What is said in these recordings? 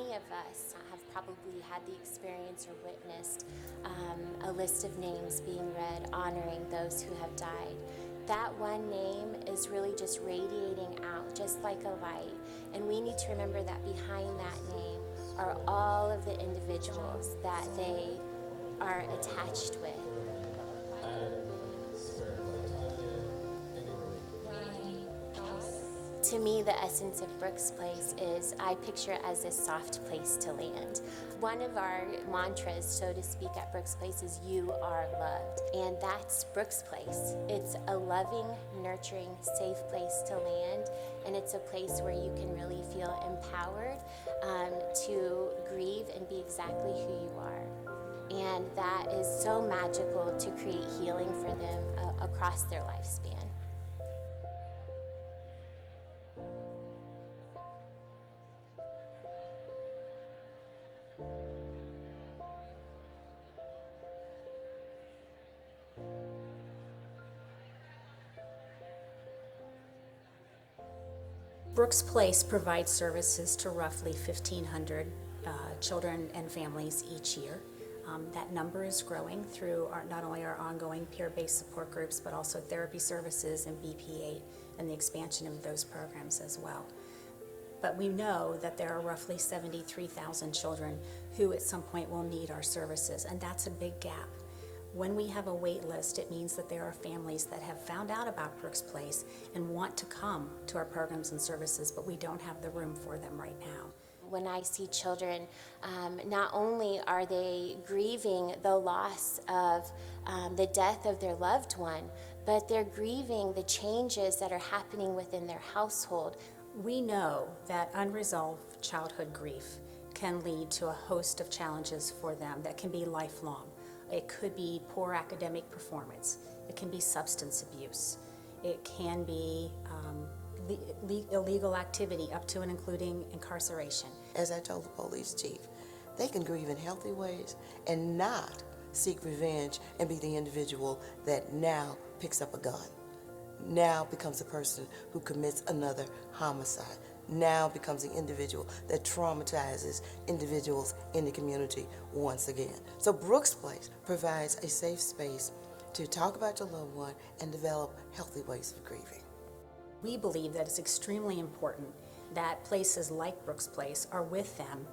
Many of us have probably had the experience or witnessed a list of names being read honoring those who have died. That one name is really just radiating out, just like a light. And we need to remember that behind that name are all of the individuals that they are attached with. To me, the essence of Brooks Place is I picture it as a soft place to land. One of our mantras, so to speak, at Brooks Place is "You are loved," and that's Brooks Place. It's a loving, nurturing, safe place to land, and it's a place where you can really feel empowered to grieve and be exactly who you are. And that is so magical to create healing for them across their lifespan. Brooks Place provides services to roughly 1,500 children and families each year. That number is growing through not only our ongoing peer-based support groups, but also therapy services and BP8 and the expansion of those programs as well. But we know that there are roughly 73,000 children who at some point will need our services, and that's a big gap. When we have a wait list, it means that there are families that have found out about Brooks Place and want to come to our programs and services, but we don't have the room for them right now. When I see children, not only are they grieving the loss of the death of their loved one, but they're grieving the changes that are happening within their household. We know that unresolved childhood grief can lead to a host of challenges for them that can be lifelong. It could be poor academic performance. It can be substance abuse. It can be illegal activity up to and including incarceration. As I told the police chief, they can grieve in healthy ways and not seek revenge and be the individual that now picks up a gun, now becomes a person who commits another homicide, now becomes an individual that traumatizes individuals in the community once again. So Brooks Place provides a safe space to talk about your loved one and develop healthy ways of grieving. We believe that it's extremely important that places like Brooks Place are with them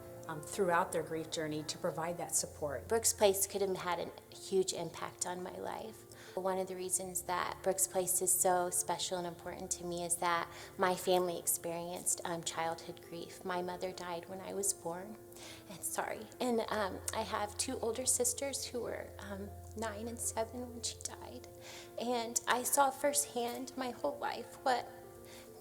throughout their grief journey to provide that support. Brooks Place could have had a huge impact on my life. One of the reasons that Brooks Place is so special and important to me is that my family experienced childhood grief. My mother died when I was born, and I have two older sisters who were 9 and 7 when she died. And I saw firsthand my whole life what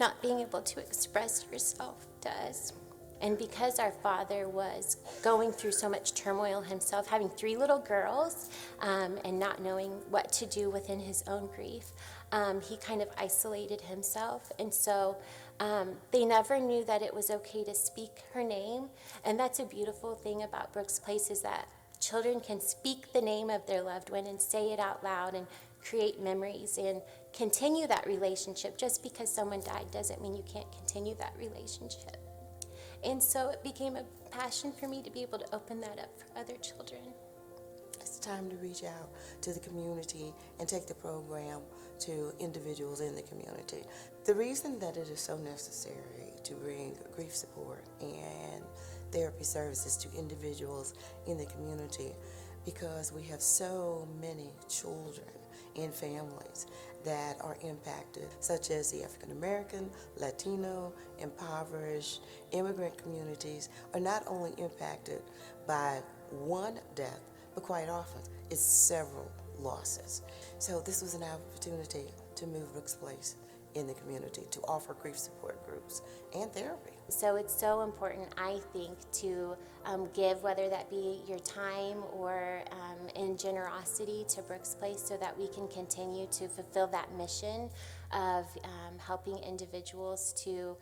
not being able to express yourself does. And because our father was going through so much turmoil himself, having 3 little girls, and not knowing what to do within his own grief, he kind of isolated himself. And so they never knew that it was okay to speak her name. And that's a beautiful thing about Brooks Place, is that children can speak the name of their loved one and say it out loud and create memories and continue that relationship. Just because someone died doesn't mean you can't continue that relationship. And so it became a passion for me to be able to open that up for other children. It's time to reach out to the community and take the program to individuals in the community. The reason that it is so necessary to bring grief support and therapy services to individuals in the community, because we have so many children and families that are impacted, such as the African American, Latino, impoverished, immigrant communities are not only impacted by one death, but quite often it's several losses. So this was an opportunity to move Brooks Place in the community, to offer grief support groups and therapy. So it's so important, I think, to give, whether that be your time or in generosity, to Brooks Place, so that we can continue to fulfill that mission of helping individuals to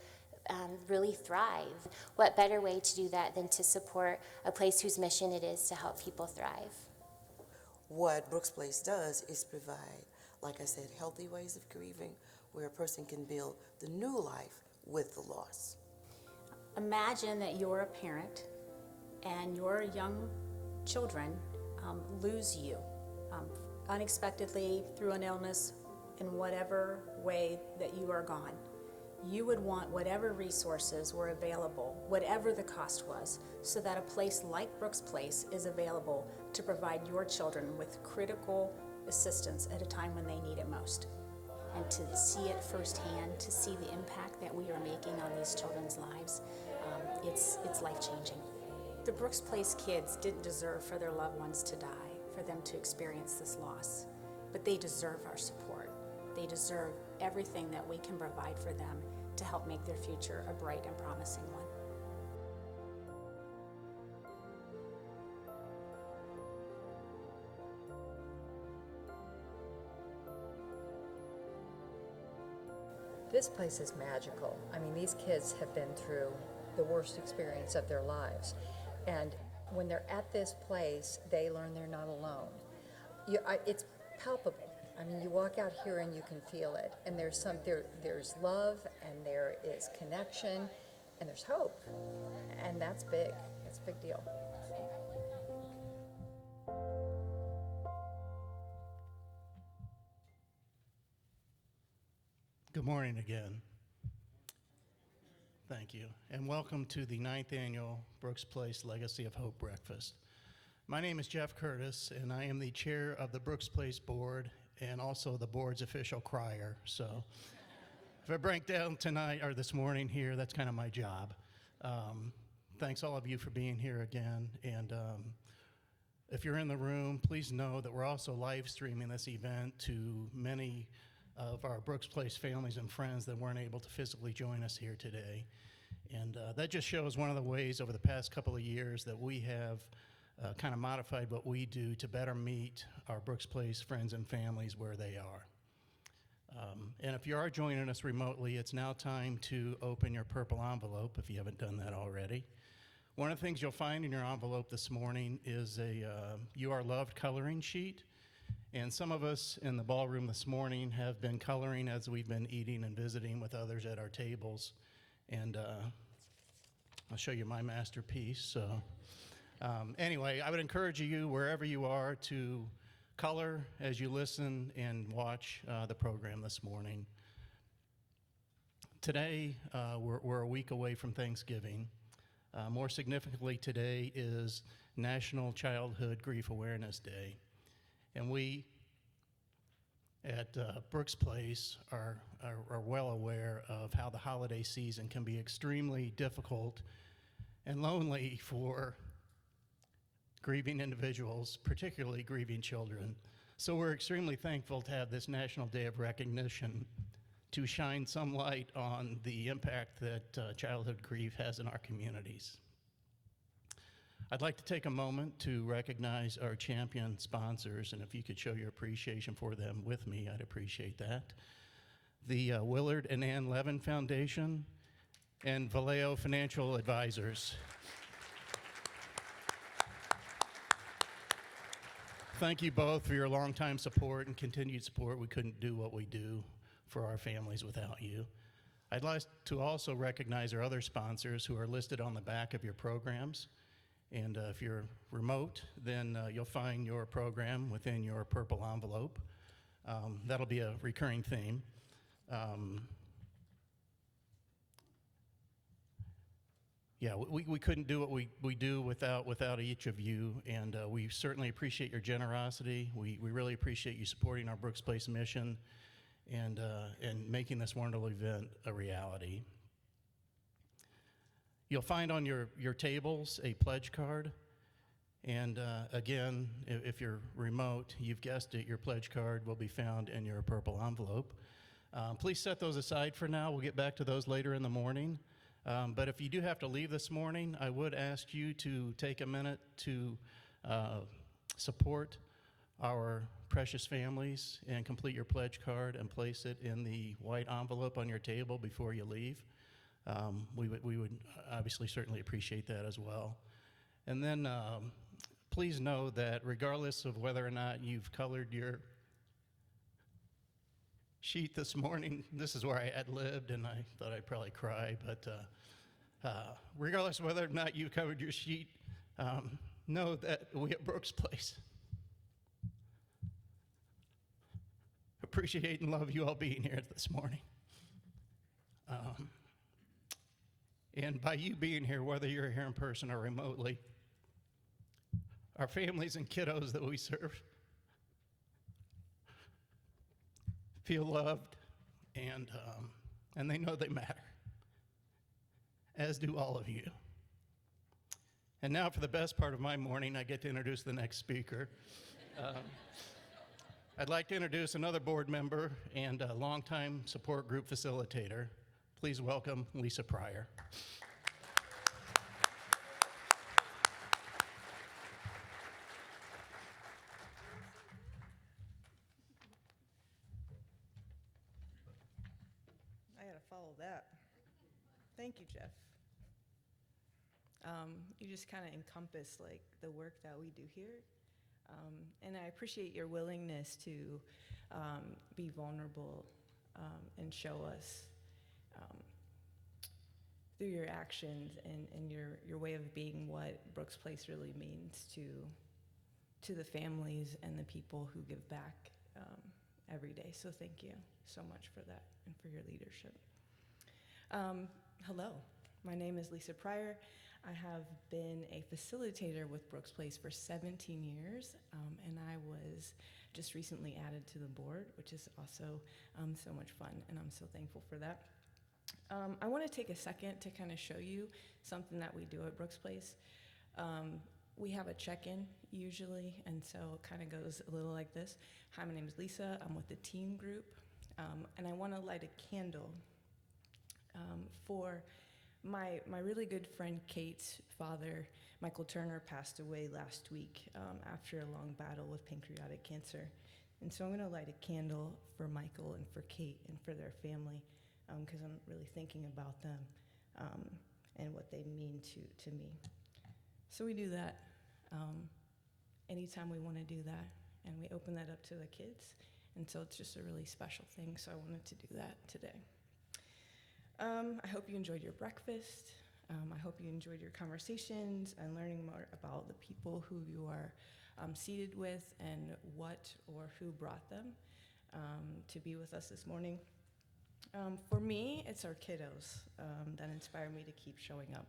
really thrive. What better way to do that than to support a place whose mission it is to help people thrive? What Brooks Place does is provide, like I said, healthy ways of grieving where a person can build the new life with the loss. Imagine that you're a parent and your young children lose you unexpectedly through an illness in whatever way that you are gone, you would want whatever resources were available, whatever the cost was, so that a place like Brooks Place is available to provide your children with critical assistance at a time when they need it most. And to see it firsthand, to see the impact that we are making on these children's lives, it's life-changing. The Brooks Place kids didn't deserve for their loved ones to die, for them to experience this loss, but they deserve our support. They deserve everything that we can provide for them to help make their future a bright and promising one. This place is magical. I mean, these kids have been through the worst experience of their lives. And when they're at this place, they learn they're not alone. It's palpable. I mean, you walk out here and you can feel it. And there's love, and there is connection, and there's hope. And that's big. That's a big deal. Good morning again. Thank you, and welcome to the 9th Annual Brooks Place Legacy of Hope Breakfast. My name is Jeff Curtis, and I am the chair of the Brooks Place Board and also the board's official crier. So if I break down tonight or this morning here, that's kind of my job. Thanks all of you for being here again, and if you're in the room, please know that we're also live streaming this event to many of our Brooks Place families and friends that weren't able to physically join us here today. And that just shows one of the ways over the past couple of years that we have kind of modified what we do to better meet our Brooks Place friends and families where they are. And if you are joining us remotely, it's now time to open your purple envelope if you haven't done that already. One of the things you'll find in your envelope this morning is a You Are Loved coloring sheet. And some of us in the ballroom this morning have been coloring as we've been eating and visiting with others at our tables. And I'll show you my masterpiece. So anyway, I would encourage you, wherever you are, to color as you listen and watch the program this morning. Today, we're a week away from Thanksgiving. More significantly, today is National Childhood Grief Awareness Day. And we at Brooks Place are well aware of how the holiday season can be extremely difficult and lonely for grieving individuals, particularly grieving children. So we're extremely thankful to have this National Day of Recognition to shine some light on the impact that childhood grief has in our communities. I'd like to take a moment to recognize our champion sponsors, and if you could show your appreciation for them with me, I'd appreciate that. The Willard and Ann Levin Foundation and Vallejo Financial Advisors. Thank you both for your longtime support and continued support. We couldn't do what we do for our families without you. I'd like to also recognize our other sponsors who are listed on the back of your programs. And if you're remote, then you'll find your program within your purple envelope. That'll be a recurring theme. Yeah, we couldn't do what we do without each of you, and we certainly appreciate your generosity. We really appreciate you supporting our Brooks Place mission and making this wonderful event a reality. You'll find on your tables a pledge card, and again, if you're remote, you've guessed it, your pledge card will be found in your purple envelope. Please set those aside for now. We'll get back to those later in the morning. But if you do have to leave this morning, I would ask you to take a minute to support our precious families and complete your pledge card and place it in the white envelope on your table before you leave. We would obviously certainly appreciate that as well. And then please know that regardless of whether or not you've colored your sheet this morning, this is where I ad-libbed and I thought I'd probably cry, but regardless of whether or not you've covered your sheet know that we at Brooks Place appreciate and love you all being here this morning. And by you being here, whether you're here in person or remotely, our families and kiddos that we serve feel loved, and they know they matter, as do all of you. And now for the best part of my morning, I get to introduce the next speaker. I'd like to introduce another board member and a longtime support group facilitator. Please welcome Lisa Pryor. I gotta follow that. Thank you, Jeff. You just kind of encompass like the work that we do here. And I appreciate your willingness to be vulnerable and show us through your actions and your way of being what Brooks Place really means to the families and the people who give back every day. So thank you so much for that and for your leadership. Hello, my name is Lisa Pryor. I have been a facilitator with Brooks Place for 17 years, and I was just recently added to the board, which is also so much fun, and I'm so thankful for that. I want to take a second to kind of show you something that we do at Brooks Place. We have a check-in usually, and so it kind of goes a little like this. Hi, my name is Lisa. I'm with the team group, and I want to light a candle for my really good friend Kate's father. Michael Turner passed away last week after a long battle with pancreatic cancer. And so I'm going to light a candle for Michael and for Kate and for their family, because I'm really thinking about them and what they mean to me. So we do that anytime we want to do that, and we open that up to the kids. And so it's just a really special thing, so I wanted to do that today. I hope you enjoyed your breakfast. I hope you enjoyed your conversations and learning more about the people who you are seated with and what or who brought them to be with us this morning. For me, it's our kiddos that inspire me to keep showing up.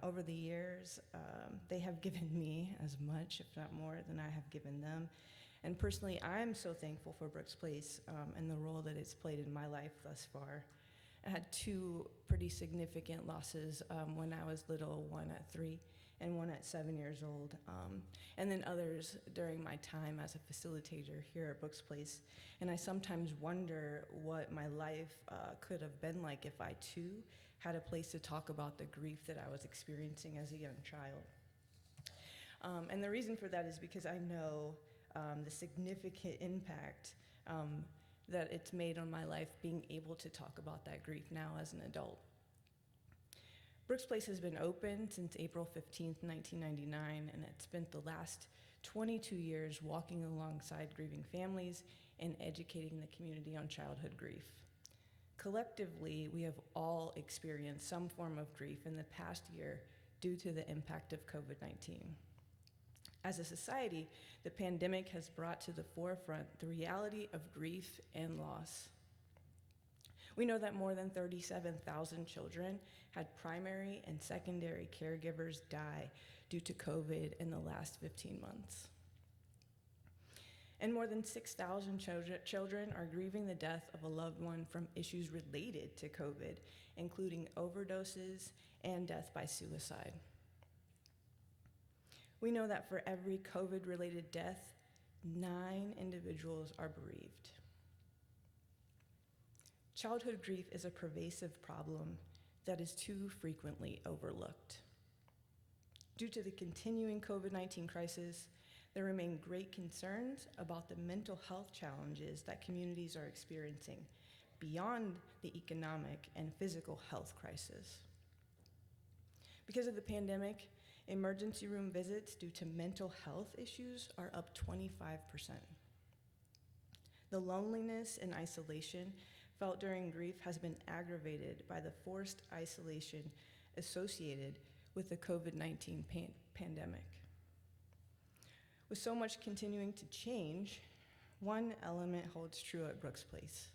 Over the years, they have given me as much, if not more, than I have given them. And personally, I'm so thankful for Brooks Place and the role that it's played in my life thus far. I had two pretty significant losses when I was little, one at 3 and one at 7 years old, and then others during my time as a facilitator here at Brooks Place. And I sometimes wonder what my life could have been like if I too had a place to talk about the grief that I was experiencing as a young child. And the reason for that is because I know the significant impact that it's made on my life being able to talk about that grief now as an adult. Brooks Place has been open since April 15th, 1999, and it's spent the last 22 years walking alongside grieving families and educating the community on childhood grief. Collectively, we have all experienced some form of grief in the past year due to the impact of COVID-19. As a society, the pandemic has brought to the forefront the reality of grief and loss. We know that more than 37,000 children had primary and secondary caregivers die due to COVID in the last 15 months. And more than 6,000 children are grieving the death of a loved one from issues related to COVID, including overdoses and death by suicide. We know that for every COVID-related death, 9 individuals are bereaved. Childhood grief is a pervasive problem that is too frequently overlooked. Due to the continuing COVID-19 crisis, there remain great concerns about the mental health challenges that communities are experiencing beyond the economic and physical health crisis. Because of the pandemic, emergency room visits due to mental health issues are up 25%. The loneliness and isolation felt during grief has been aggravated by the forced isolation associated with the COVID-19 pandemic. With so much continuing to change, one element holds true at Brooks Place.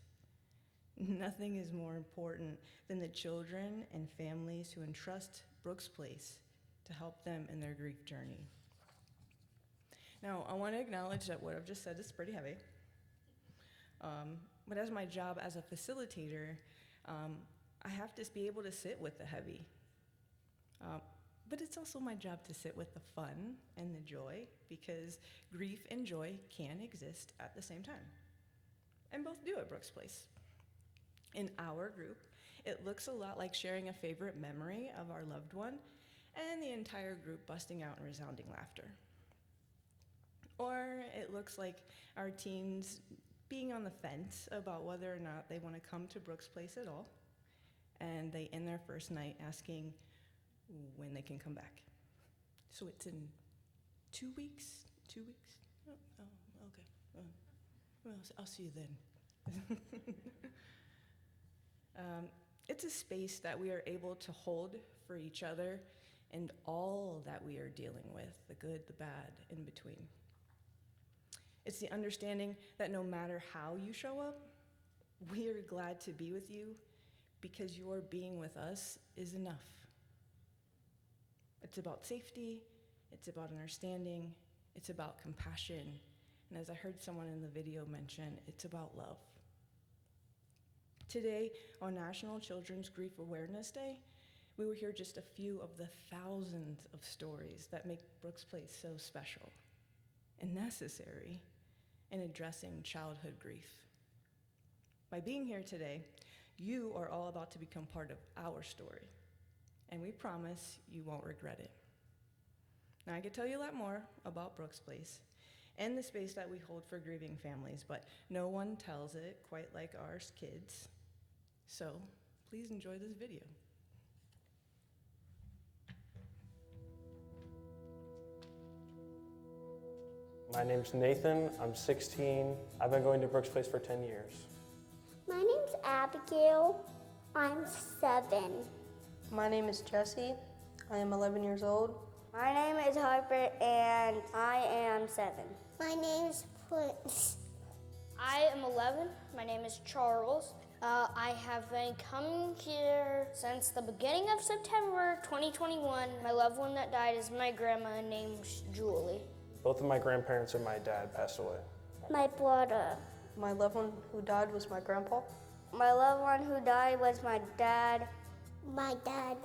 Nothing is more important than the children and families who entrust Brooks Place to help them in their grief journey. Now, I want to acknowledge that what I've just said is pretty heavy. But as my job as a facilitator, I have to be able to sit with the heavy. But it's also my job to sit with the fun and the joy, because grief and joy can exist at the same time. And both do at Brooks Place. In our group, it looks a lot like sharing a favorite memory of our loved one and the entire group busting out in resounding laughter. Or it looks like our teens being on the fence about whether or not they want to come to Brooks Place at all, and they end their first night asking when they can come back. So it's in 2 weeks? 2 weeks? Oh, okay. Well, I'll see you then. It's a space that we are able to hold for each other and all that we are dealing with, the good, the bad, in between. It's the understanding that no matter how you show up, we are glad to be with you because your being with us is enough. It's about safety, it's about understanding, it's about compassion, and as I heard someone in the video mention, it's about love. Today, on National Children's Grief Awareness Day, we will hear just a few of the thousands of stories that make Brooks Place so special and necessary in addressing childhood grief. By being here today, you are all about to become part of our story, and we promise you won't regret it. Now, I could tell you a lot more about Brooks Place and the space that we hold for grieving families, but no one tells it quite like our kids. So please enjoy this video. My name's Nathan, I'm 16. I've been going to Brooks Place for 10 years. My name's Abigail. I'm 7. My name is Jesse. I am 11 years old. My name is Harper, and I am 7. My name is Prince. I am 11. My name is Charles. I have been coming here since the beginning of September 2021. My loved one that died is my grandma named Julie. Both of my grandparents and my dad passed away. My brother. My loved one who died was my grandpa. My loved one who died was my dad. My dad.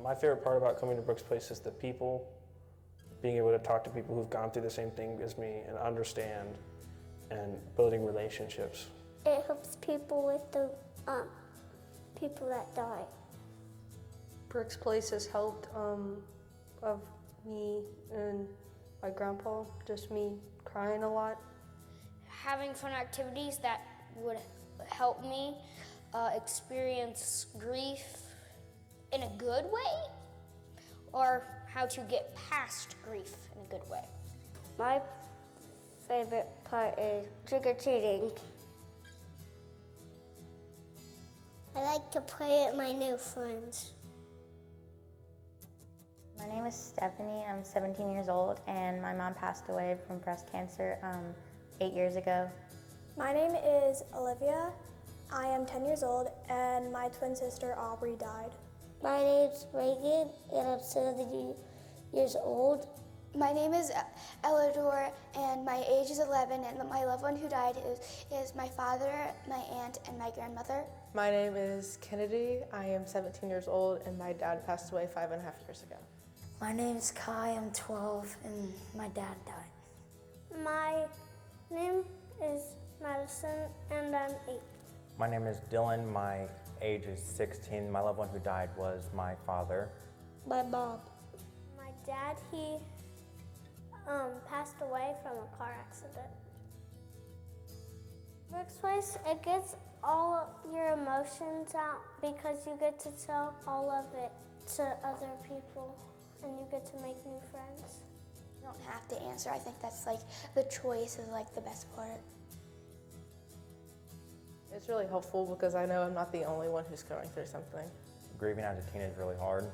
My favorite part about coming to Brooks Place is the people, being able to talk to people who've gone through the same thing as me and understand, and building relationships. It helps people with the people that die. Brooks Place has helped of me and my grandpa, just me crying a lot. Having fun activities that would help me experience grief in a good way, or how to get past grief in a good way. My favorite part is trick-or-treating. I like to play with my new friends. My name is Stephanie. I'm 17 years old, and my mom passed away from breast cancer 8 years ago. My name is Olivia. I am 10 years old, and my twin sister Aubrey died. My name's Reagan, and I'm 7 years old. My name is Elidor, and my age is 11, and my loved one who died is my father, my aunt, and my grandmother. My name is Kennedy. I am 17 years old, and my dad passed away 5.5 years ago. My name's Kai, I'm 12, and my dad died. My name is Madison, and I'm 8. My name is Dylan. My age is 16. My loved one who died was my father. My mom. My dad, he passed away from a car accident. Brooks Place, it gets all of your emotions out because you get to tell all of it to other people and you get to make new friends. You don't have to answer. I think that's like the choice is like the best part. It's really helpful because I know I'm not the only one who's going through something. Grieving as a teen is really hard.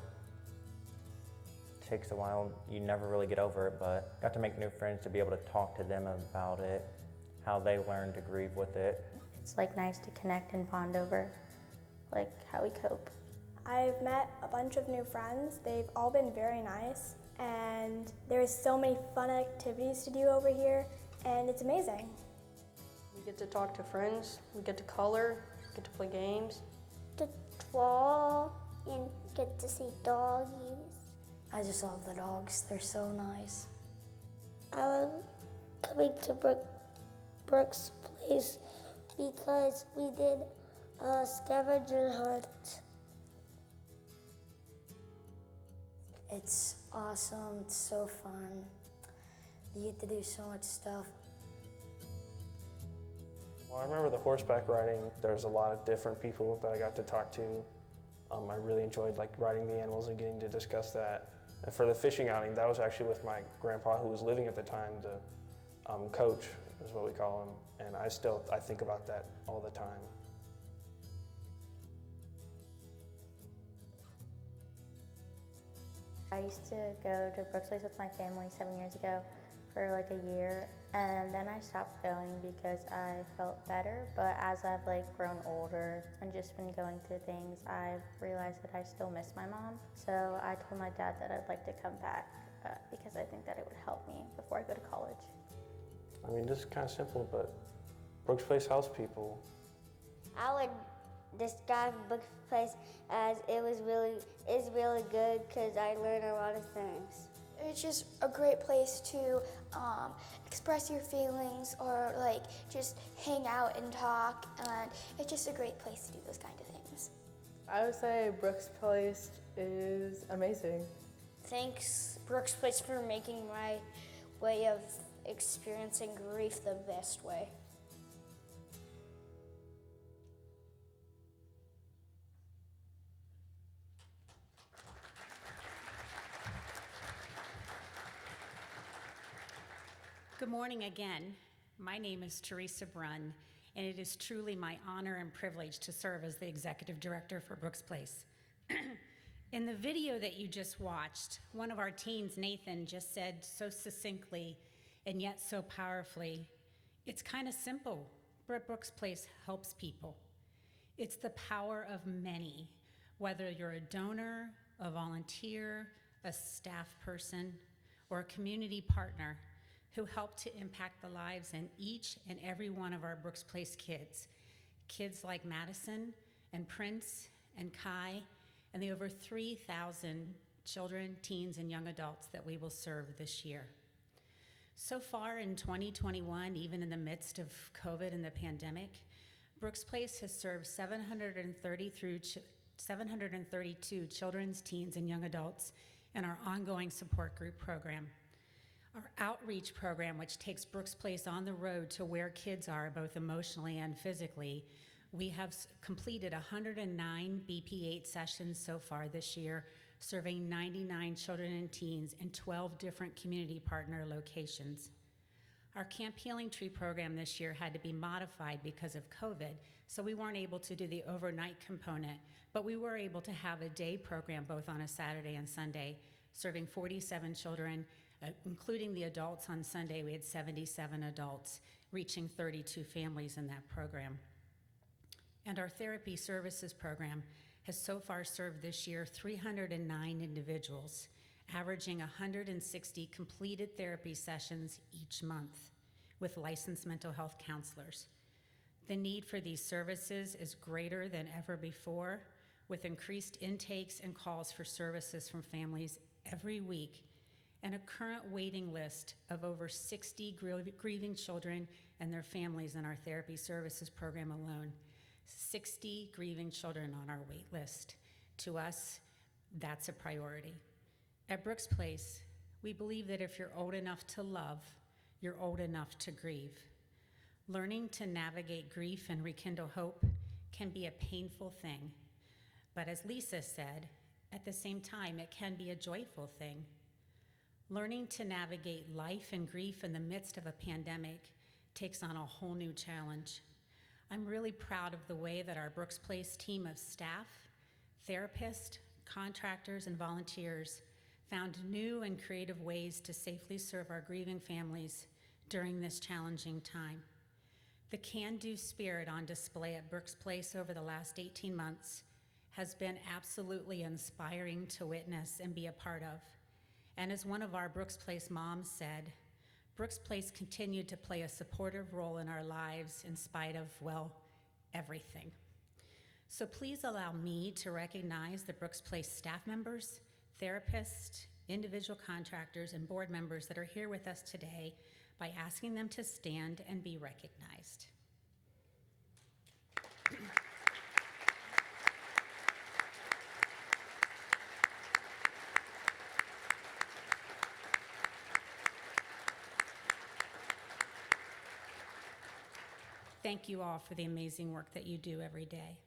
Takes a while, you never really get over it, but got to make new friends to be able to talk to them about it, how they learn to grieve with it. It's like nice to connect and bond over like how we cope. I've met a bunch of new friends. They've all been very nice, and there's so many fun activities to do over here, and it's amazing. We get to talk to friends, we get to color, get to play games. To draw and get to see doggies. I just love the dogs. They're so nice. I love coming to Brooks Place because we did a scavenger hunt. It's awesome. It's so fun. You get to do so much stuff. Well, I remember the horseback riding. There's a lot of different people that I got to talk to. I really enjoyed riding the animals and getting to discuss that. And for the fishing outing, that was actually with my grandpa who was living at the time, the coach is what we call him. And I think about that all the time. I used to go to Brooks Place with my family 7 years ago for like a year, and then I stopped going because I felt better. But as I've grown older and just been going through things, I've realized that I still miss my mom. So I told my dad that I'd like to come back because I think that it would help me before I go to college. I mean, this is kind of simple, but Brooks Place house people. I would describe Brooks Place as it's really good because I learned a lot of things. It's just a great place to express your feelings or just hang out and talk, and it's just a great place to do those kind of things. I would say Brooks Place is amazing. Thanks, Brooks Place, for making my way of experiencing grief the best way. Good morning again. My name is Teresa Brunn, and it is truly my honor and privilege to serve as the Executive Director for Brooks Place. In the video that you just watched, one of our teens, Nathan, just said so succinctly and yet so powerfully, it's kind of simple, but Brooks Place helps people. It's the power of many, whether you're a donor, a volunteer, a staff person, or a community partner, who help to impact the lives in each and every one of our Brooks Place kids. Kids like Madison and Prince and Kai, and the over 3,000 children, teens, and young adults that we will serve this year. So far in 2021, even in the midst of COVID and the pandemic, Brooks Place has served 732 children's, teens, and young adults in our ongoing support group program. Our outreach program, which takes Brooks Place on the road to where kids are, both emotionally and physically, we have completed 109 BP8 sessions so far this year, serving 99 children and teens in 12 different community partner locations. Our Camp Healing Tree program this year had to be modified because of COVID, so we weren't able to do the overnight component, but we were able to have a day program both on a Saturday and Sunday, serving 47 children, including the adults. On Sunday, we had 77 adults, reaching 32 families in that program. And our therapy services program has so far served this year 309 individuals, averaging 160 completed therapy sessions each month with licensed mental health counselors. The need for these services is greater than ever before, with increased intakes and calls for services from families every week, and a current waiting list of over 60 grieving children and their families in our therapy services program alone. 60 grieving children on our wait list. To us, that's a priority. At Brooks Place, we believe that if you're old enough to love, you're old enough to grieve. Learning to navigate grief and rekindle hope can be a painful thing, but as Lisa said, at the same time, it can be a joyful thing. Learning to navigate life and grief in the midst of a pandemic takes on a whole new challenge. I'm really proud of the way that our Brooks Place team of staff, therapists, contractors, and volunteers found new and creative ways to safely serve our grieving families during this challenging time. The can-do spirit on display at Brooks Place over the last 18 months has been absolutely inspiring to witness and be a part of. And as one of our Brooks Place moms said, Brooks Place continued to play a supportive role in our lives in spite of, well, everything. So please allow me to recognize the Brooks Place staff members, therapists, individual contractors, and board members that are here with us today by asking them to stand and be recognized. Thank you all for the amazing work that you do every day.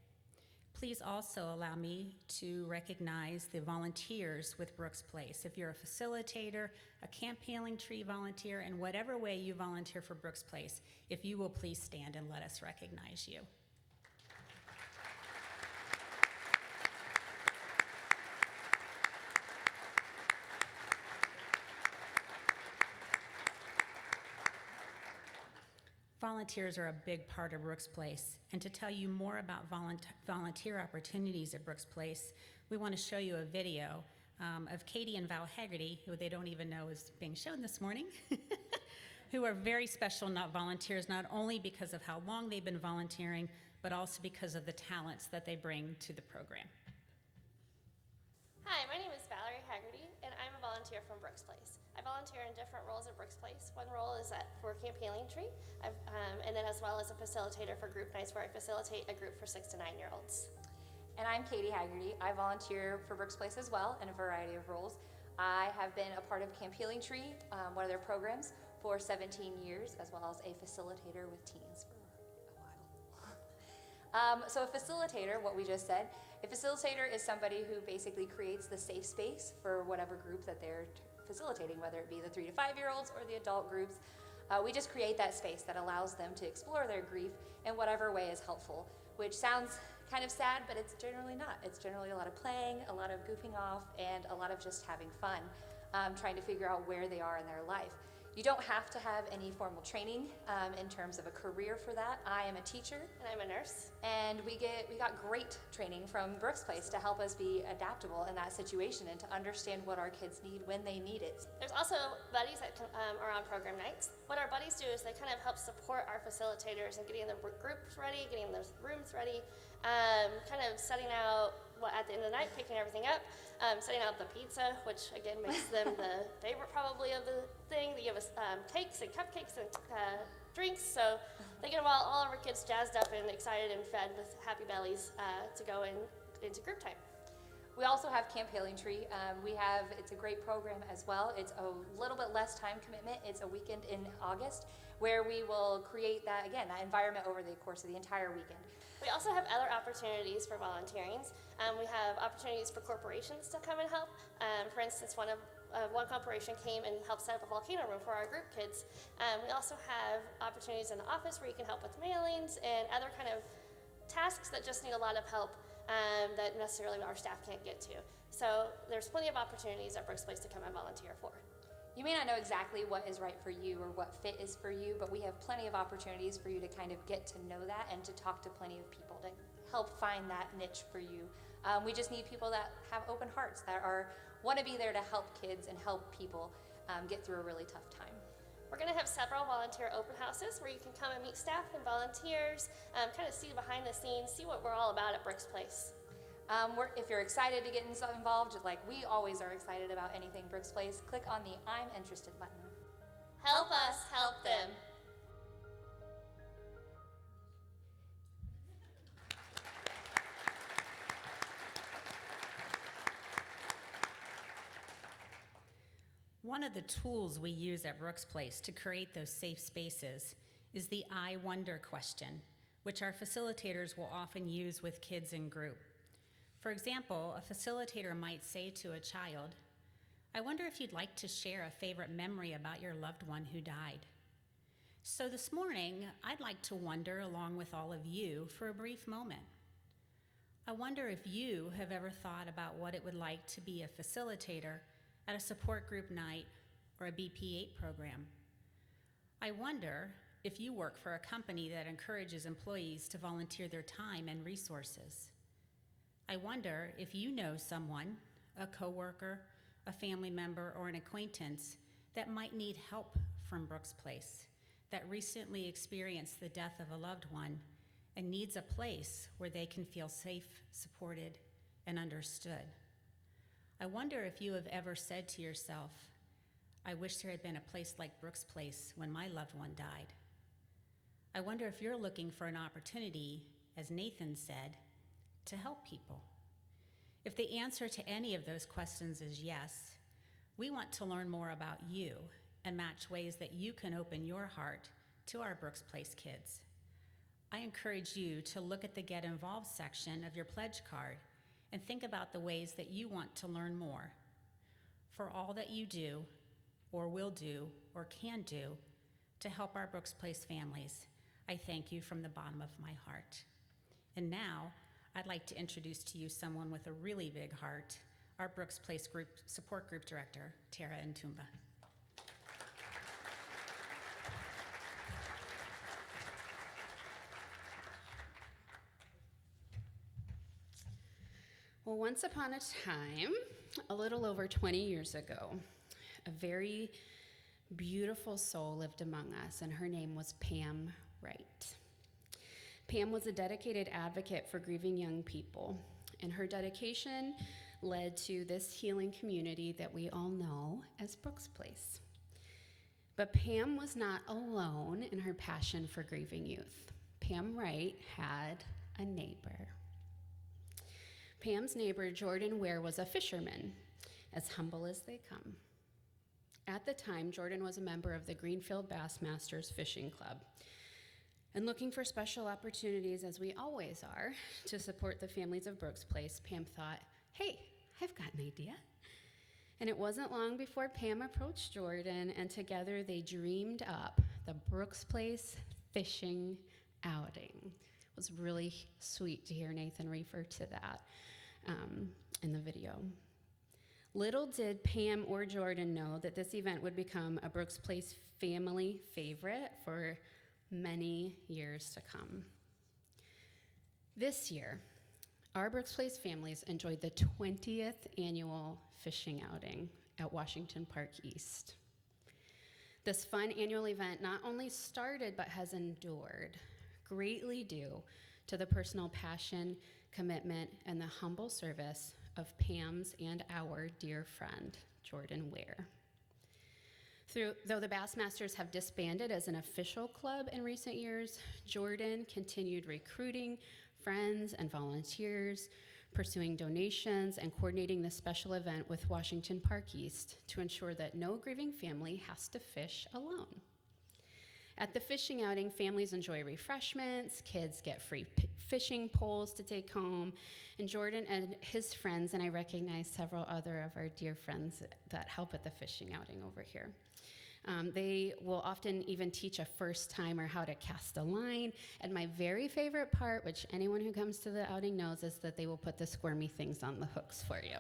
Please also allow me to recognize the volunteers with Brooks Place. If you're a facilitator, a Camp Healing Tree volunteer, in whatever way you volunteer for Brooks Place, if you will please stand and let us recognize you. Volunteers are a big part of Brooks Place, and to tell you more about volunteer opportunities at Brooks Place, we want to show you a video of Katie and Val Haggerty, who they don't even know is being shown this morning, who are very special volunteers, not only because of how long they've been volunteering, but also because of the talents that they bring to the program. Hi, my name is Valerie Haggerty, and I'm a volunteer from Brooks Place. I volunteer in different roles at Brooks Place. One role is for Camp Healing Tree, and then as well as a facilitator for group nights where I facilitate a group for 6 to 9-year-olds. And I'm Katie Haggerty. I volunteer for Brooks Place as well in a variety of roles. I have been a part of Camp Healing Tree, one of their programs, for 17 years, as well as a facilitator with teens for a while. So a facilitator, what we just said, a facilitator is somebody who basically creates the safe space for whatever group that they're facilitating, whether it be the 3 to 5-year-olds or the adult groups. We just create that space that allows them to explore their grief in whatever way is helpful, which sounds kind of sad, but it's generally not. It's generally a lot of playing, a lot of goofing off, and a lot of just having fun, trying to figure out where they are in their life. You don't have to have any formal training in terms of a career for that. I am a teacher. And I'm a nurse. And we got great training from Brooks Place to help us be adaptable in that situation and to understand what our kids need when they need it. There's also buddies that are on program nights. What our buddies do is they kind of help support our facilitators in getting the groups ready, getting those rooms ready, kind of setting out at the end of the night, picking everything up, setting out the pizza, which again makes them the favorite probably of the thing. They give us cakes and cupcakes and drinks, so they get all of our kids jazzed up and excited and fed with happy bellies to go into group time. We also have Camp Healing Tree. It's a great program as well. It's a little bit less time commitment. It's a weekend in August where we will create that environment over the course of the entire weekend. We also have other opportunities for volunteering. We have opportunities for corporations to come and help. For instance, one corporation came and helped set up a volcano room for our group kids. We also have opportunities in the office where you can help with mailings and other kind of tasks that just need a lot of help that necessarily our staff can't get to. So there's plenty of opportunities at Brooks Place to come and volunteer for. You may not know exactly what is right for you or what fit is for you, but we have plenty of opportunities for you to kind of get to know that and to talk to plenty of people to help find that niche for you. We just need people that have open hearts, that want to be there to help kids and help people get through a really tough time. We're going to have several volunteer open houses where you can come and meet staff and volunteers, kind of see behind the scenes, see what we're all about at Brooks Place. If you're excited to get involved, like we always are excited about anything Brooks Place, click on the I'm Interested button. Help us help them. One of the tools we use at Brooks Place to create those safe spaces is the I wonder question, which our facilitators will often use with kids in group. For example, a facilitator might say to a child, "I wonder if you'd like to share a favorite memory about your loved one who died." So this morning, I'd like to wonder along with all of you for a brief moment. I wonder if you have ever thought about what it would like to be a facilitator at a support group night or a BP8 program. I wonder if you work for a company that encourages employees to volunteer their time and resources. I wonder if you know someone, a coworker, a family member, or an acquaintance that might need help from Brooks Place, that recently experienced the death of a loved one and needs a place where they can feel safe, supported, and understood. I wonder if you have ever said to yourself, I wish there had been a place like Brooks Place when my loved one died. I wonder if you're looking for an opportunity, as Nathan said, to help people. If the answer to any of those questions is yes, we want to learn more about you and match ways that you can open your heart to our Brooks Place kids. I encourage you to look at the Get Involved section of your pledge card and think about the ways that you want to learn more. For all that you do, or will do, or can do to help our Brooks Place families, I thank you from the bottom of my heart. And now, I'd like to introduce to you someone with a really big heart, our Brooks Place Support Group Director, Tara Ntumba. Well, once upon a time, a little over 20 years ago, a very beautiful soul lived among us, and her name was Pam Wright. Pam was a dedicated advocate for grieving young people, and her dedication led to this healing community that we all know as Brooks Place. But Pam was not alone in her passion for grieving youth. Pam Wright had a neighbor. Pam's neighbor, Jordan Ware, was a fisherman, as humble as they come. At the time, Jordan was a member of the Greenfield Bassmasters Fishing Club. And looking for special opportunities, as we always are, to support the families of Brooks Place, Pam thought, hey, I've got an idea. And it wasn't long before Pam approached Jordan, and together they dreamed up the Brooks Place Fishing Outing. It was really sweet to hear Nathan refer to that in the video. Little did Pam or Jordan know that this event would become a Brooks Place family favorite for many years to come. This year, our Brooks Place families enjoyed the 20th annual fishing outing at Washington Park East. This fun annual event not only started but has endured, greatly due to the personal passion, commitment, and the humble service of Pam's and our dear friend, Jordan Ware. Though the Bassmasters have disbanded as an official club in recent years, Jordan continued recruiting friends and volunteers, pursuing donations, and coordinating this special event with Washington Park East to ensure that no grieving family has to fish alone. At the fishing outing, families enjoy refreshments, kids get free fishing poles to take home, and Jordan and his friends, and I recognize several other of our dear friends that help at the fishing outing over here. They will often even teach a first-timer how to cast a line, and my very favorite part, which anyone who comes to the outing knows, is that they will put the squirmy things on the hooks for you.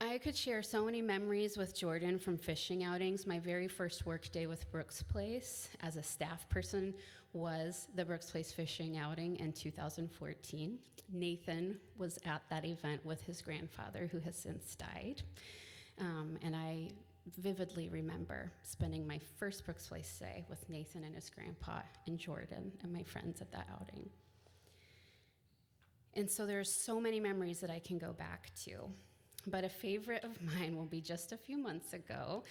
I could share so many memories with Jordan from fishing outings. My very first work day with Brooks Place as a staff person was the Brooks Place fishing outing in 2014. Nathan was at that event with his grandfather, who has since died. And I vividly remember spending my first Brooks Place day with Nathan and his grandpa and Jordan and my friends at that outing. And so there's so many memories that I can go back to. But a favorite of mine will be just a few months ago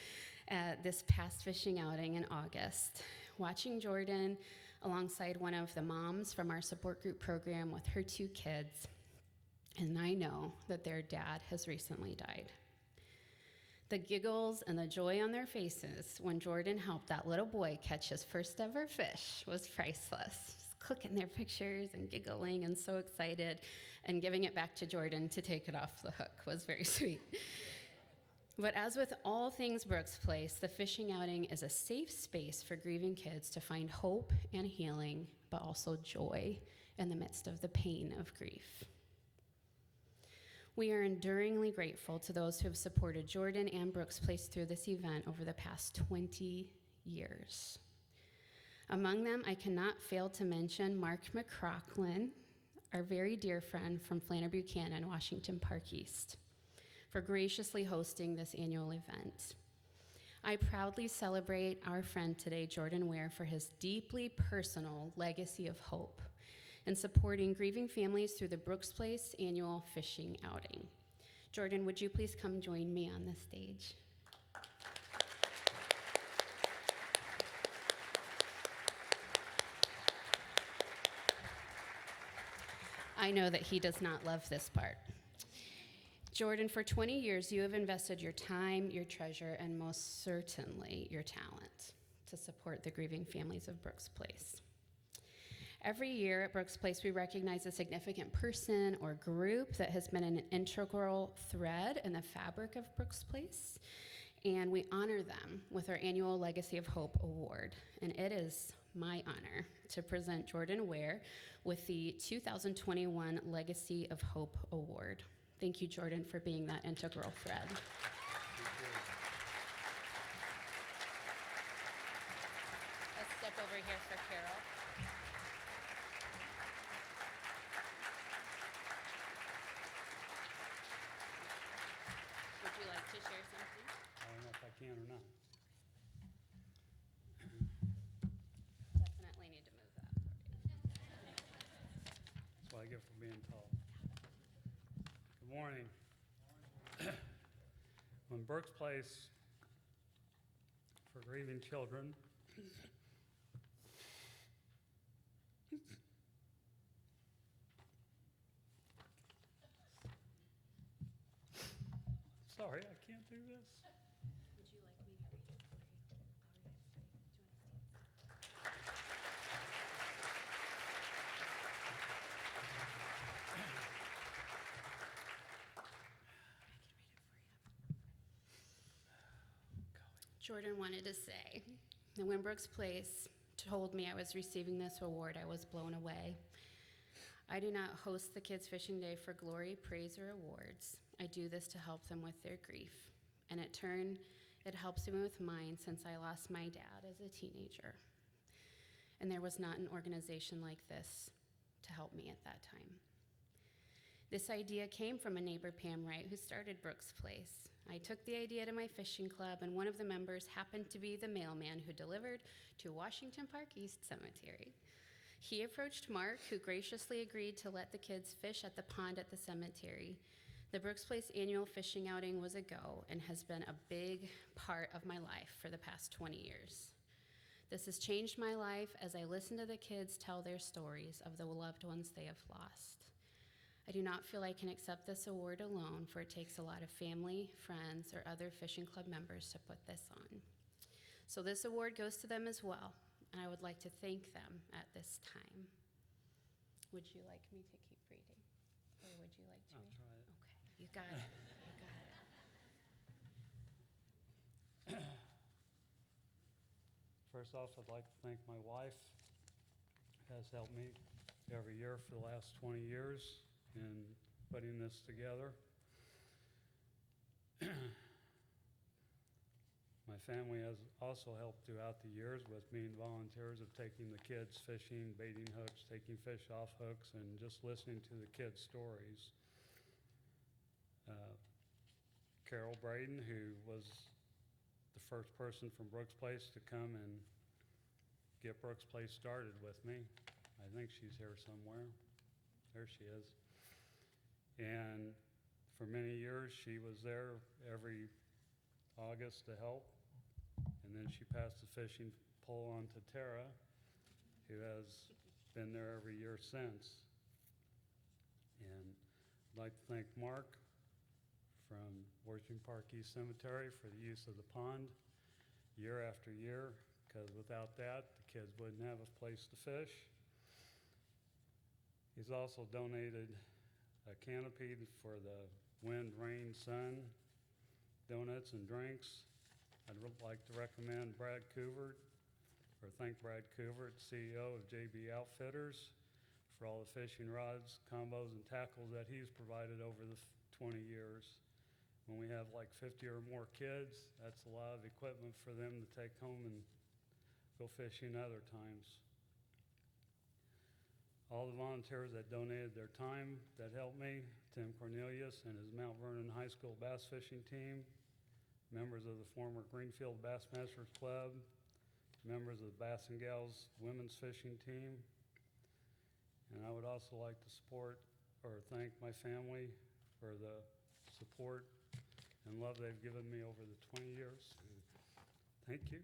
at this past fishing outing in August, watching Jordan alongside one of the moms from our support group program with her 2 kids. And I know that their dad has recently died. The giggles and the joy on their faces when Jordan helped that little boy catch his first ever fish was priceless. Just clicking their pictures and giggling and so excited, and giving it back to Jordan to take it off the hook was very sweet. But as with all things Brooks Place, the fishing outing is a safe space for grieving kids to find hope and healing, but also joy in the midst of the pain of grief. We are enduringly grateful to those who have supported Jordan and Brooks Place through this event over the past 20 years. Among them, I cannot fail to mention Mark McCrocklin, our very dear friend from Flannery Buchanan, Washington Park East, for graciously hosting this annual event. I proudly celebrate our friend today, Jordan Ware, for his deeply personal legacy of hope in supporting grieving families through the Brooks Place annual fishing outing. Jordan, would you please come join me on the stage? I know that he does not love this part. Jordan, for 20 years, you have invested your time, your treasure, and most certainly your talent to support the grieving families of Brooks Place. Every year at Brooks Place, we recognize a significant person or group that has been an integral thread in the fabric of Brooks Place, and we honor them with our annual Legacy of Hope Award. And it is my honor to present Jordan Ware with the 2021 Legacy of Hope Award. Thank you, Jordan, for being that integral thread. Let's step over here for Carol. Would you like to share something? I don't know if I can or not. Definitely need to move that for you. That's what I get for being tall. Good morning. When Brooks Place for Grieving Children sorry, I can't do this. Would you like me to read it for you? Jordan wanted to say that when Brooks Place told me I was receiving this award, I was blown away. I do not host the Kids Fishing Day for glory, praise, or awards. I do this to help them with their grief. And in turn, it helps me with mine since I lost my dad as a teenager. And there was not an organization like this to help me at that time. This idea came from a neighbor, Pam Wright, who started Brooks Place. I took the idea to my fishing club, and one of the members happened to be the mailman who delivered to Washington Park East Cemetery. He approached Mark, who graciously agreed to let the kids fish at the pond at the cemetery. The Brooks Place annual fishing outing was a go and has been a big part of my life for the past 20 years. This has changed my life as I listen to the kids tell their stories of the loved ones they have lost. I do not feel I can accept this award alone, for it takes a lot of family, friends, or other fishing club members to put this on. So this award goes to them as well, and I would like to thank them at this time. Would you like me to keep reading, or would you like to? I'll try it. Okay, you got it. You got it. First off, I'd like to thank my wife, who has helped me every year for the last 20 years in putting this together. My family has also helped throughout the years with being volunteers of taking the kids fishing, baiting hooks, taking fish off hooks, and just listening to the kids' stories. Carol Braden, who was the first person from Brooks Place to come and get Brooks Place started with me. I think she's here somewhere. There she is. And for many years, she was there every August to help. And then she passed the fishing pole on to Tara, who has been there every year since. And I'd like to thank Mark from Washington Park East Cemetery for the use of the pond year after year, because without that, the kids wouldn't have a place to fish. He's also donated a canopy for the wind, rain, sun, donuts, and drinks. I'd like to recommend Brad Couvert, or thank Brad Couvert, CEO of JB Outfitters, for all the fishing rods, combos, and tackles that he's provided over the 20 years. When we have like 50 or more kids, that's a lot of equipment for them to take home and go fishing other times. All the volunteers that donated their time that helped me, Tim Cornelius and his Mount Vernon High School bass fishing team, members of the former Greenfield Bassmasters Club, members of the Bass and Gals women's fishing team. And I would also like to thank my family for the support and love they've given me over the 20 years. Thank you.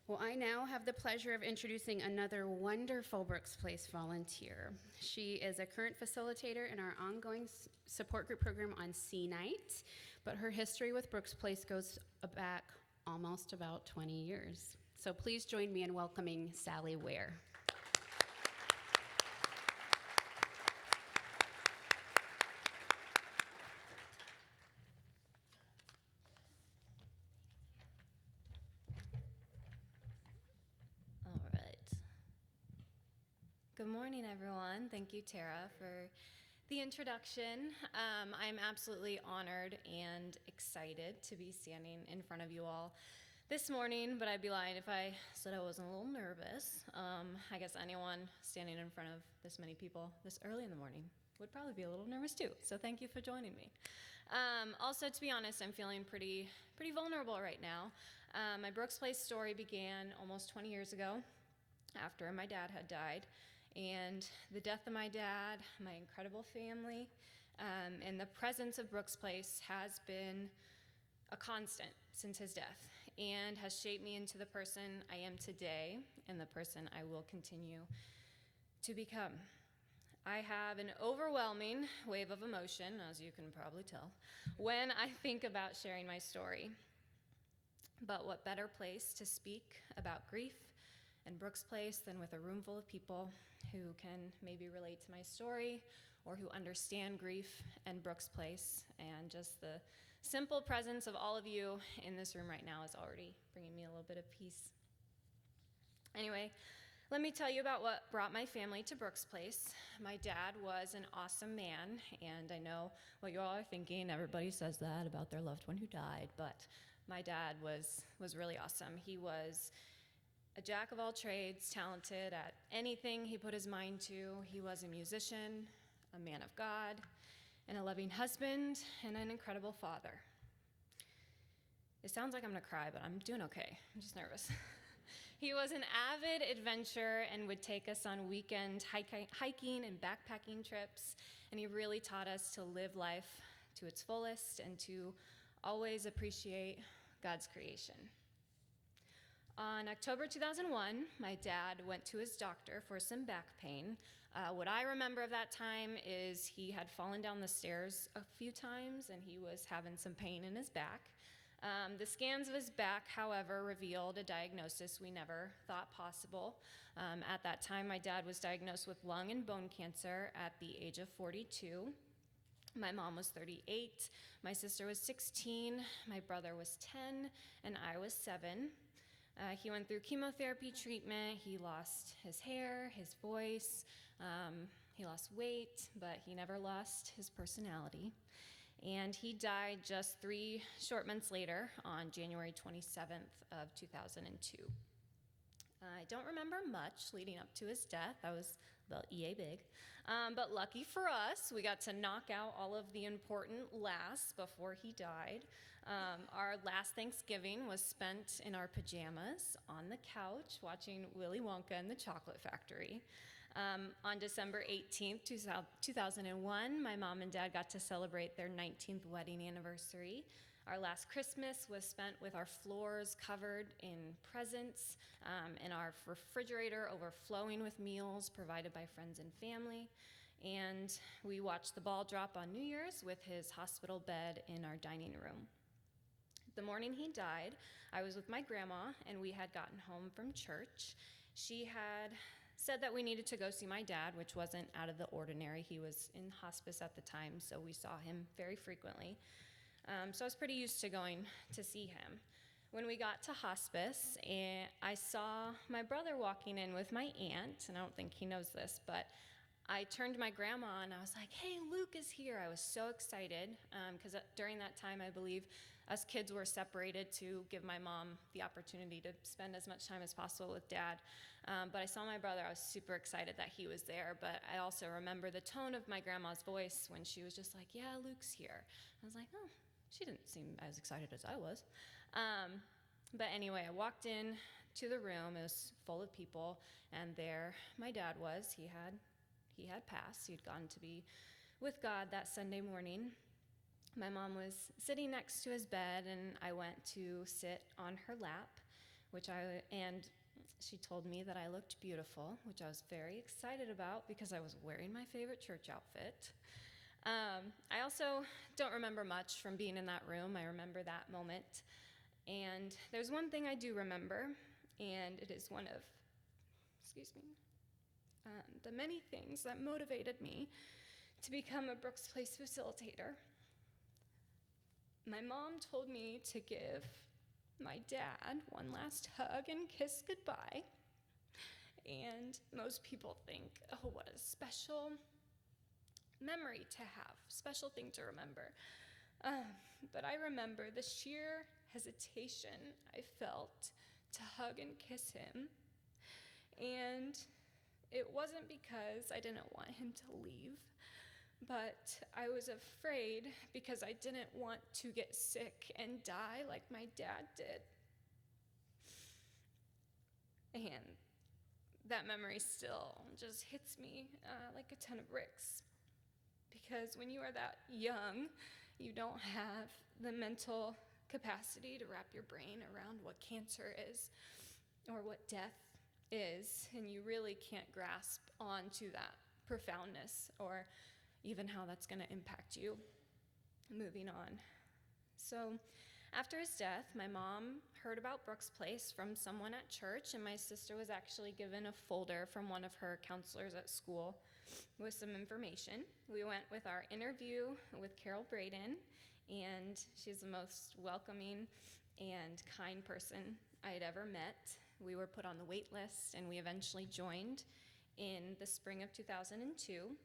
Well, I now have the pleasure of introducing another wonderful Brooks Place volunteer. She is a current facilitator in our ongoing support group program on Sea Night, but her history with Brooks Place goes back almost about 20 years. So please join me in welcoming Sally Ware. Good morning, everyone. Thank you, Tara, for the introduction. I'm absolutely honored and excited to be standing in front of you all this morning, but I'd be lying if I said I wasn't a little nervous. I guess anyone standing in front of this many people this early in the morning would probably be a little nervous too, so thank you for joining me. Also, to be honest, I'm feeling pretty vulnerable right now. My Brooks Place story began almost 20 years ago after my dad had died. And the death of my dad, my incredible family, and the presence of Brooks Place has been a constant since his death and has shaped me into the person I am today and the person I will continue to become. I have an overwhelming wave of emotion, as you can probably tell, when I think about sharing my story. But what better place to speak about grief and Brooks Place than with a room full of people who can maybe relate to my story or who understand grief and Brooks Place. And just the simple presence of all of you in this room right now is already bringing me a little bit of peace. Anyway, let me tell you about what brought my family to Brooks Place. My dad was an awesome man, and I know what you all are thinking. Everybody says that about their loved one who died, but my dad was really awesome. He was a jack of all trades, talented at anything he put his mind to. He was a musician, a man of God, and a loving husband, and an incredible father. It sounds like I'm gonna cry, but I'm doing okay. I'm just nervous. He was an avid adventurer and would take us on weekend hiking and backpacking trips, and he really taught us to live life to its fullest and to always appreciate God's creation. On October 2001, my dad went to his doctor for some back pain. What I remember of that time is he had fallen down the stairs a few times and he was having some pain in his back. The scans of his back, however, revealed a diagnosis we never thought possible. At that time, my dad was diagnosed with lung and bone cancer at the age of 42. My mom was 38, my sister was 16, my brother was 10, and I was 7. He went through chemotherapy treatment. He lost his hair, his voice, he lost weight, but he never lost his personality. And he died just 3 short months later on January 27th of 2002. I don't remember much leading up to his death. I was about EA big. But lucky for us, we got to knock out all of the important lasts before he died. Our last Thanksgiving was spent in our pajamas on the couch watching Willy Wonka and the Chocolate Factory. On December 18th, 2001, my mom and dad got to celebrate their 19th wedding anniversary. Our last Christmas was spent with our floors covered in presents and our refrigerator overflowing with meals provided by friends and family. and we watched the ball drop on New Year's with his hospital bed in our dining room. The morning he died, I was with my grandma, and we had gotten home from church. She had said that we needed to go see my dad, which wasn't out of the ordinary. He was in hospice at the time, so we saw him very frequently. So I was pretty used to going to see him. When we got to hospice, I saw my brother walking in with my aunt, and I don't think he knows this, but I turned to my grandma and I was like, "Hey, Luke is here." I was so excited because during that time, I believe us kids were separated to give my mom the opportunity to spend as much time as possible with dad. But I saw my brother. I was super excited that he was there, but I also remember the tone of my grandma's voice when she was just like, "Yeah, Luke's here." I was like, "Oh, she didn't seem as excited as I was." But anyway, I walked in to the room. It was full of people, and there my dad was. He had passed. He'd gone to be with God that Sunday morning. My mom was sitting next to his bed, and I went to sit on her lap, and she told me that I looked beautiful, which I was very excited about because I was wearing my favorite church outfit. I also don't remember much from being in that room. I remember that moment. And there's one thing I do remember, and it is one of, the many things that motivated me to become a Brooks Place facilitator. My mom told me to give my dad one last hug and kiss goodbye. And most people think, oh, what a special memory to have, special thing to remember. But I remember the sheer hesitation I felt to hug and kiss him. And it wasn't because I didn't want him to leave, but I was afraid because I didn't want to get sick and die like my dad did. And that memory still just hits me like a ton of bricks. Because when you are that young, you don't have the mental capacity to wrap your brain around what cancer is or what death is, and you really can't grasp onto that profoundness or even how that's going to impact you moving on. So after his death, my mom heard about Brooks Place from someone at church, and my sister was actually given a folder from one of her counselors at school with some information. We went with our interview with Carol Braden, and she's the most welcoming and kind person I had ever met. We were put on the wait list, and we eventually joined in the spring of 2002.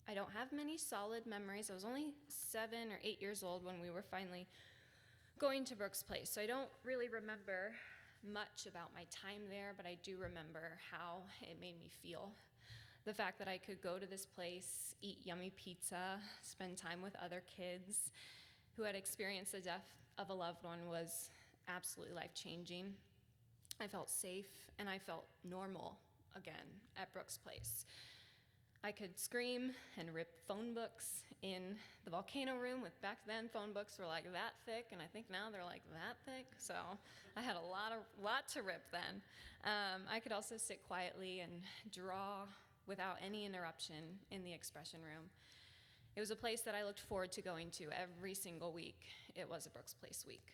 I don't have many solid memories. I was only 7 or 8 years old when we were finally going to Brooks Place, so I don't really remember much about my time there, but I do remember how it made me feel. The fact that I could go to this place, eat yummy pizza, spend time with other kids who had experienced the death of a loved one was absolutely life-changing. I felt safe, and I felt normal again at Brooks Place. I could scream and rip phone books in the volcano room. With back then, phone books were like that thick, and I think now they're like that thick. So I had a lot to rip then. I could also sit quietly and draw without any interruption in the expression room. It was a place that I looked forward to going to every single week. It was a Brooks Place week.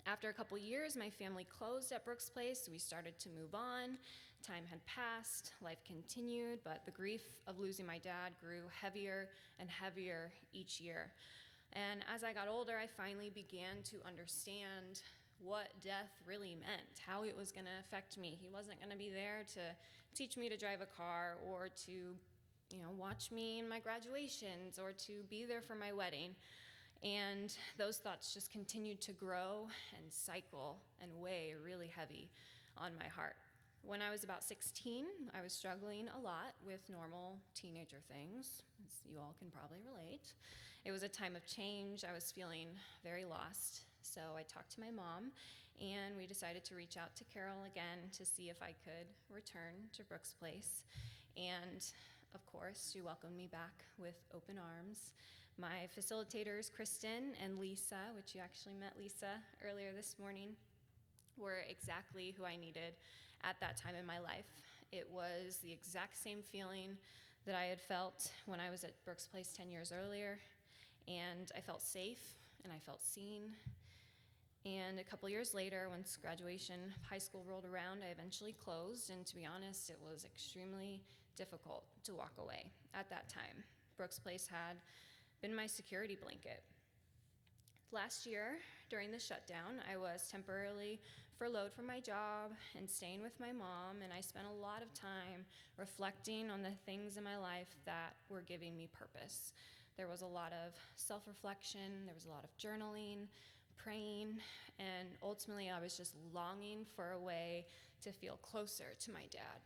After a couple years, my family closed at Brooks Place. We started to move on. Time had passed, life continued, but the grief of losing my dad grew heavier and heavier each year. And as I got older, I finally began to understand what death really meant, how it was gonna affect me. He wasn't gonna be there to teach me to drive a car or to, watch me in my graduations or to be there for my wedding. And those thoughts just continued to grow and cycle and weigh really heavy on my heart. When I was about 16, I was struggling a lot with normal teenager things, as you all can probably relate. It was a time of change. I was feeling very lost. So I talked to my mom, and we decided to reach out to Carol again to see if I could return to Brooks Place. And of course, she welcomed me back with open arms. My facilitators, Kristen and Lisa, which you actually met Lisa earlier this morning, were exactly who I needed at that time in my life. It was the exact same feeling that I had felt when I was at Brooks Place 10 years earlier, and I felt safe and I felt seen. And a couple years later, once graduation high school rolled around, I eventually closed, and to be honest, it was extremely difficult to walk away at that time. Brooks Place had been my security blanket. Last year, during the shutdown, I was temporarily furloughed from my job and staying with my mom, and I spent a lot of time reflecting on the things in my life that were giving me purpose. There was a lot of self-reflection, there was a lot of journaling, praying, and ultimately I was just longing for a way to feel closer to my dad.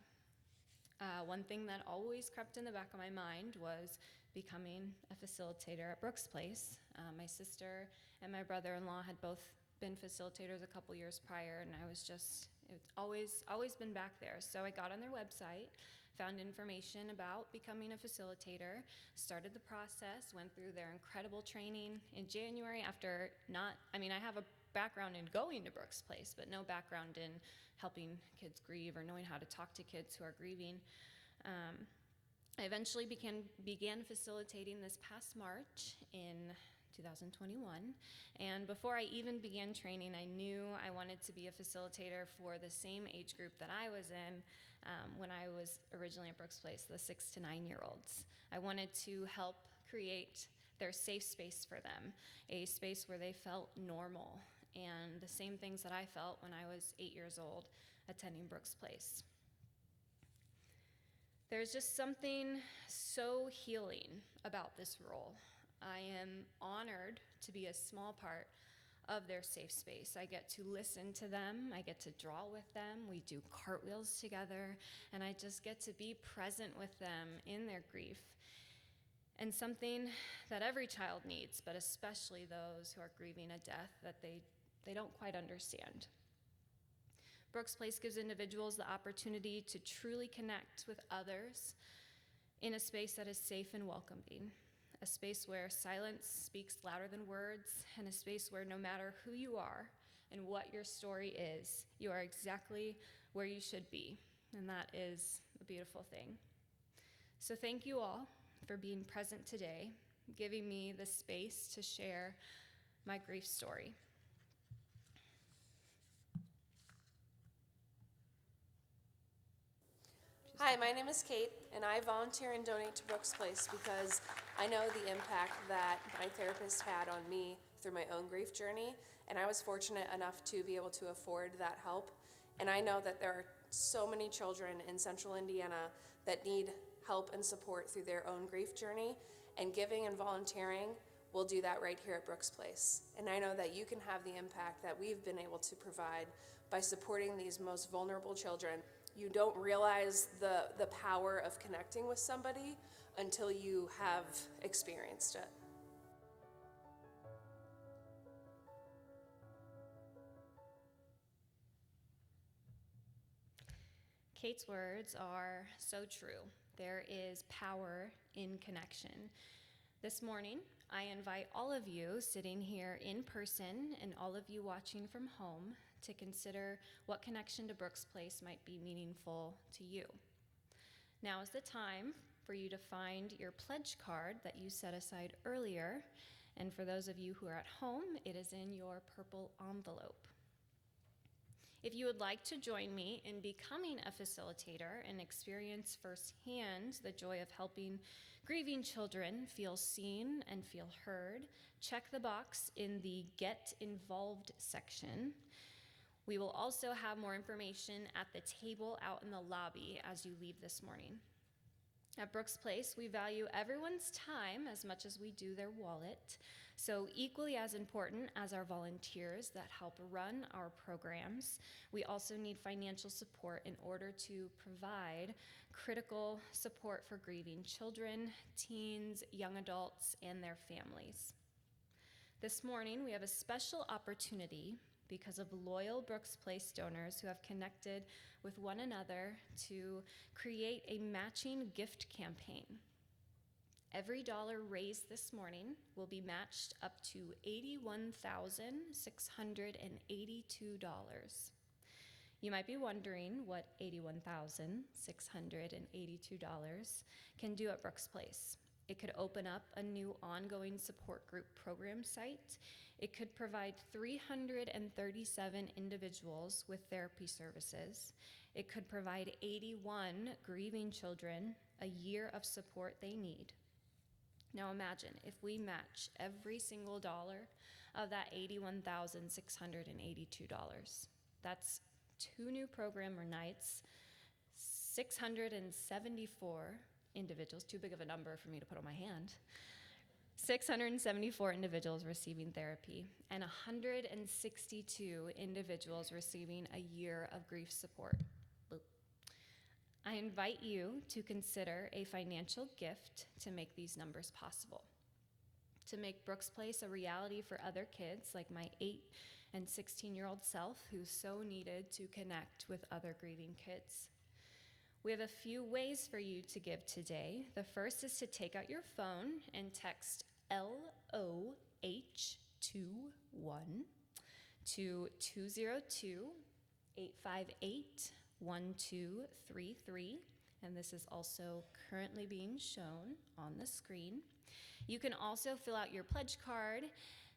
One thing that always crept in the back of my mind was becoming a facilitator at Brooks Place. My sister and my brother-in-law had both been facilitators a couple years prior, and it's always been back there. So I got on their website, found information about becoming a facilitator, started the process, went through their incredible training in January after I have a background in going to Brooks Place, but no background in helping kids grieve or knowing how to talk to kids who are grieving. I eventually began facilitating this past March in 2021, and before I even began training, I knew I wanted to be a facilitator for the same age group that I was in when I was originally at Brooks Place, the 6 to 9 year olds. I wanted to help create their safe space for them, a space where they felt normal and the same things that I felt when I was 8 years old attending Brooks Place. There's just something so healing about this role. I am honored to be a small part of their safe space. I get to listen to them, I get to draw with them, we do cartwheels together, and I just get to be present with them in their grief. And something that every child needs, but especially those who are grieving a death that they don't quite understand. Brooks Place gives individuals the opportunity to truly connect with others in a space that is safe and welcoming. A space where silence speaks louder than words, and a space where no matter who you are and what your story is, you are exactly where you should be, and that is a beautiful thing. So thank you all for being present today, giving me the space to share my grief story. Hi, my name is Kate, and I volunteer and donate to Brooks Place because I know the impact that my therapist had on me through my own grief journey, and I was fortunate enough to be able to afford that help. And I know that there are so many children in Central Indiana that need help and support through their own grief journey, and giving and volunteering will do that right here at Brooks Place. And I know that you can have the impact that we've been able to provide by supporting these most vulnerable children. You don't realize the power of connecting with somebody until you have experienced it. Kate's words are so true. There is power in connection. This morning, I invite all of you sitting here in person and all of you watching from home to consider what connection to Brooks Place might be meaningful to you. Now is the time for you to find your pledge card that you set aside earlier, and for those of you who are at home, it is in your purple envelope. If you would like to join me in becoming a facilitator and experience firsthand the joy of helping grieving children feel seen and feel heard, check the box in the Get Involved section. We will also have more information at the table out in the lobby as you leave this morning. At Brooks Place, we value everyone's time as much as we do their wallet. So equally as important as our volunteers that help run our programs, we also need financial support in order to provide critical support for grieving children, teens, young adults, and their families. This morning, we have a special opportunity because of loyal Brooks Place donors who have connected with one another to create a matching gift campaign. Every dollar raised this morning will be matched up to $81,682. You might be wondering what $81,682 can do at Brooks Place. It could open up a new ongoing support group program site. It could provide 337 individuals with therapy services. It could provide 81 grieving children a year of support they need. Now imagine if we match every single dollar of that $81,682. That's 2 new program nights, 674 individuals, too big of a number for me to put on my hand, 674 individuals receiving therapy, and 162 individuals receiving a year of grief support. I invite you to consider a financial gift to make these numbers possible, to make Brooks Place a reality for other kids like my 8 and 16-year-old self who so needed to connect with other grieving kids. We have a few ways for you to give today. The first is to take out your phone and text LOH21 to 202-858-1233, and this is also currently being shown on the screen. You can also fill out your pledge card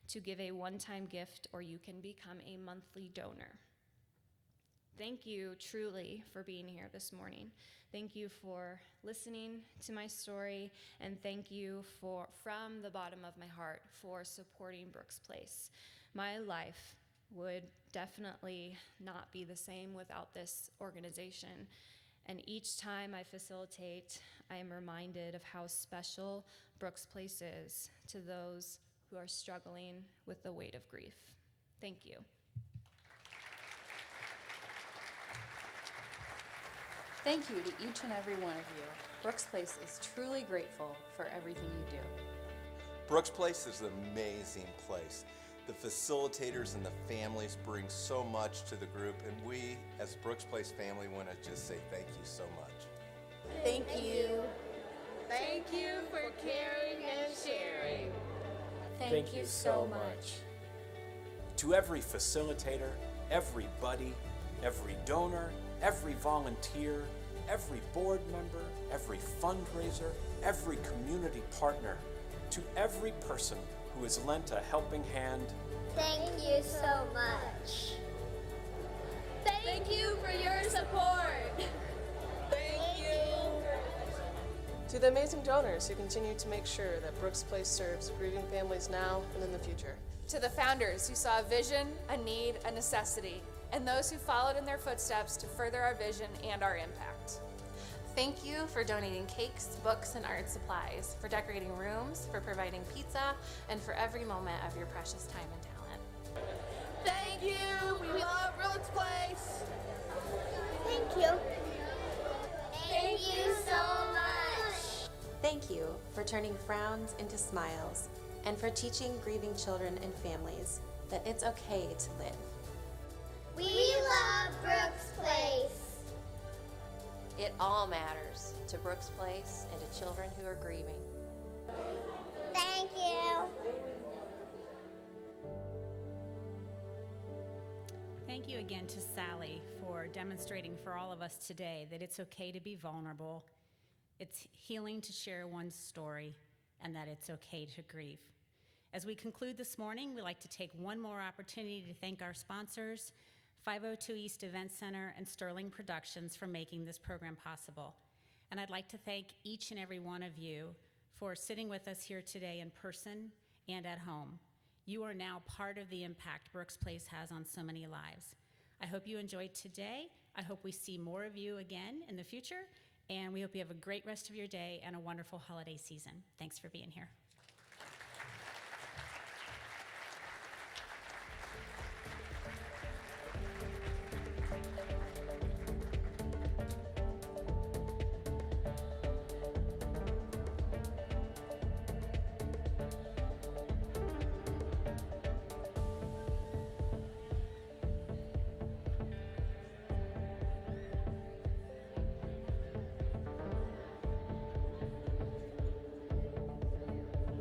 to give a one-time gift, or you can become a monthly donor. Thank you truly for being here this morning. Thank you for listening to my story, and thank you from the bottom of my heart for supporting Brooks Place. My life would definitely not be the same without this organization. And each time I facilitate, I am reminded of how special Brooks Place is to those who are struggling with the weight of grief. Thank you. Thank you to each and every one of you. Brooks Place is truly grateful for everything you do. Brooks Place is an amazing place. The facilitators and the families bring so much to the group, and we, as Brooks Place family, want to just say thank you so much. Thank you. Thank you for caring and sharing. Thank you so much. To every facilitator, every buddy, every donor, every volunteer, every board member, every fundraiser, every community partner, to every person who has lent a helping hand. Thank you so much. Thank you for your support. Thank you. To the amazing donors who continue to make sure that Brooks Place serves grieving families now and in the future. To the founders who saw a vision, a need, a necessity, and those who followed in their footsteps to further our vision and our impact. Thank you for donating cakes, books, and art supplies, for decorating rooms, for providing pizza, and for every moment of your precious time and talent. Thank you. We love Brooks Place. Thank you. Thank you so much. Thank you for turning frowns into smiles and for teaching grieving children and families that it's okay to live. We love Brooks Place. It all matters to Brooks Place and to children who are grieving. Thank you. Thank you again to Sally for demonstrating for all of us today that it's okay to be vulnerable, it's healing to share one's story, and that it's okay to grieve. As we conclude this morning, we'd like to take one more opportunity to thank our sponsors, 502 East Event Center and Sterling Productions, for making this program possible. And I'd like to thank each and every one of you for sitting with us here today in person and at home. You are now part of the impact Brooks Place has on so many lives. I hope you enjoyed today. I hope we see more of you again in the future, and we hope you have a great rest of your day and a wonderful holiday season. Thanks for being here.